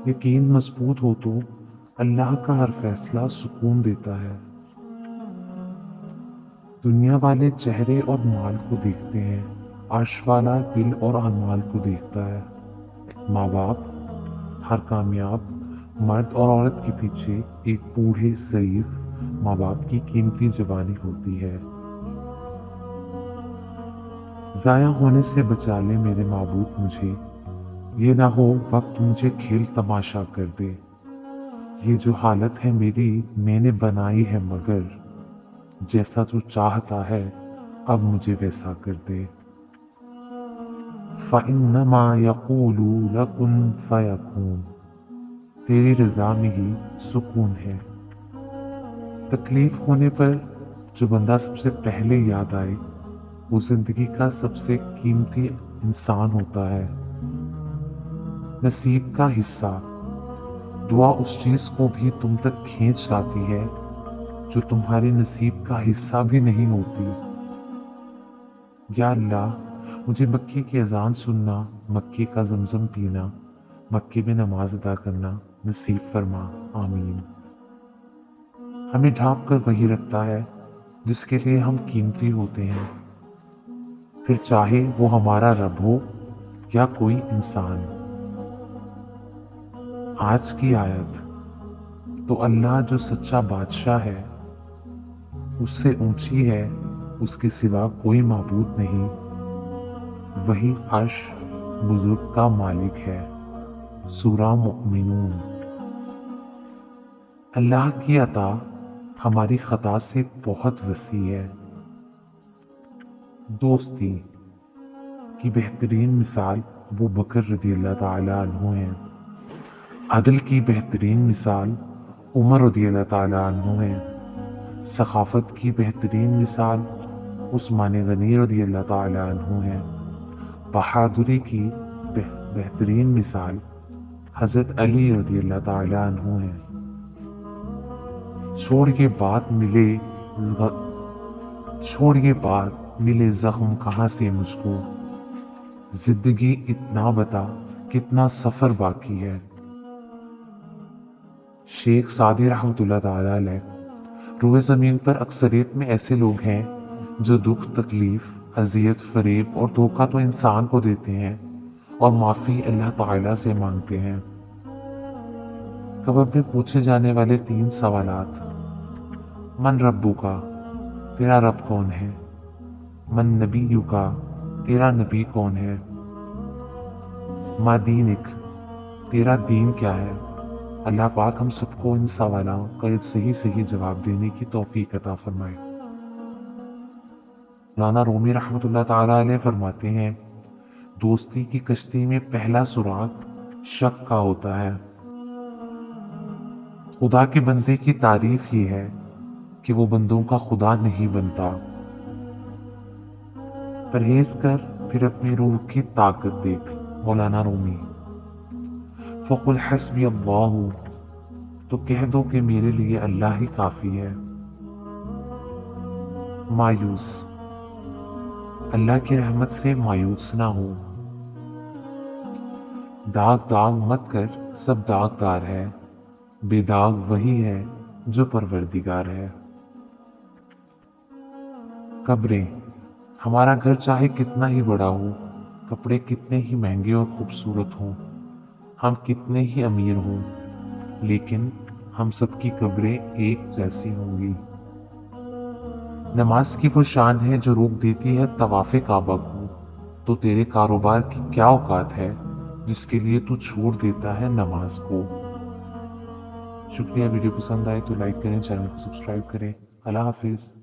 یقین مضبوط ہو تو اللہ کا ہر فیصلہ سکون دیتا ہے۔ دنیا والے چہرے اور مال کو دیکھتے ہیں، عرش والا دل اور اعمال کو دیکھتا ہے۔ ماں باپ، ہر کامیاب مرد اور عورت کے پیچھے ایک بوڑھے ضعیف ماں باپ کی قیمتی جوانی ہوتی ہے۔ ضائع ہونے سے بچا لے میرے معبود مجھے، یہ نہ ہو وقت مجھے کھیل تماشا کر دے۔ یہ جو حالت ہے میری میں نے بنائی ہے، مگر جیسا تو چاہتا ہے اب مجھے ویسا کر دے۔ فَإِنَّمَا يَقُولُ لَكُن فَيَكُونُ، تیری رضا میں ہی سکون ہے۔ تکلیف ہونے پر جو بندہ سب سے پہلے یاد آئے وہ زندگی کا سب سے قیمتی انسان ہوتا ہے۔ نصیب کا حصہ، دعا اس چیز کو بھی تم تک کھینچ لاتی ہے جو تمہارے نصیب کا حصہ بھی نہیں ہوتی۔ یا اللہ، مجھے مکے کی اذان سننا، مکے کا زمزم پینا، مکے میں نماز ادا کرنا نصیب فرما، آمین۔ ہمیں ڈھانپ کر وہی رکھتا ہے جس کے لیے ہم قیمتی ہوتے ہیں، پھر چاہے وہ ہمارا رب ہو یا کوئی انسان۔ آج کی آیت، تو اللہ جو سچا بادشاہ ہے اس سے اونچی ہے، اس کے سوا کوئی معبود نہیں، وہی عرش بزرگ کا مالک ہے۔ سورہ مؤمنون۔ اللہ کی عطا ہماری خطا سے بہت وسیع ہے۔ دوستی کی بہترین مثال ابو بکر رضی اللہ تعالیٰ عنہ ہیں۔ عدل کی بہترین مثال عمر رضی اللہ تعالیٰ عنہ ہیں۔ ثقافت کی بہترین مثال عثمان غنی رضی اللہ تعالیٰ عنہ ہیں۔ بہادری کی بہترین مثال حضرت علی رضی اللہ تعالیٰ عنہ ہیں۔ چھوڑ یہ بات ملے زخم کہاں سے مجھ کو، زندگی اتنا بتا کتنا سفر باقی ہے۔ شیخ سعدی رحمۃ اللہ تعالیٰ علیہ، روئے زمین پر اکثریت میں ایسے لوگ ہیں جو دکھ، تکلیف، اذیت، فریب اور دھوکہ تو انسان کو دیتے ہیں اور معافی اللہ تعالیٰ سے مانگتے ہیں۔ قبر میں پوچھے جانے والے 3 سوالات: من ربو کا، تیرا رب کون ہے؟ من نبیو کا، تیرا نبی کون ہے؟ ما دینک، تیرا دین کیا ہے؟ اللہ پاک ہم سب کو ان سوالوں کا صحیح جواب دینے کی توفیق عطا فرمائے۔ مولانا رومی رحمۃ اللہ تعالیٰ علیہ فرماتے ہیں، دوستی کی کشتی میں پہلا سراغ شک کا ہوتا ہے۔ خدا کے بندے کی تعریف ہی ہے کہ وہ بندوں کا خدا نہیں بنتا۔ پرہیز کر پھر اپنی روح کی طاقت دیکھ، مولانا رومی۔ فقل حسبی اللہ، تو کہہ دو کہ میرے لیے اللہ ہی کافی ہے۔ مایوس، اللہ کی رحمت سے مایوس نہ ہو۔ داغ مت کر، سب داغدار ہے، بے داغ وہی ہے جو پروردگار ہے۔ قبریں، ہمارا گھر چاہے کتنا ہی بڑا ہو، کپڑے کتنے ہی مہنگے اور خوبصورت ہوں، ہم کتنے ہی امیر ہوں، لیکن ہم سب کی قبریں ایک جیسی ہوں گی۔ نماز کی وہ شان ہے جو روک دیتی ہے طواف کعبہ کو، تو تیرے کاروبار کی کیا اوقات ہے جس کے لیے تو چھوڑ دیتا ہے نماز کو۔ شکریہ، ویڈیو پسند آئے تو لائک کریں، چینل کو سبسکرائب کریں۔ اللہ حافظ۔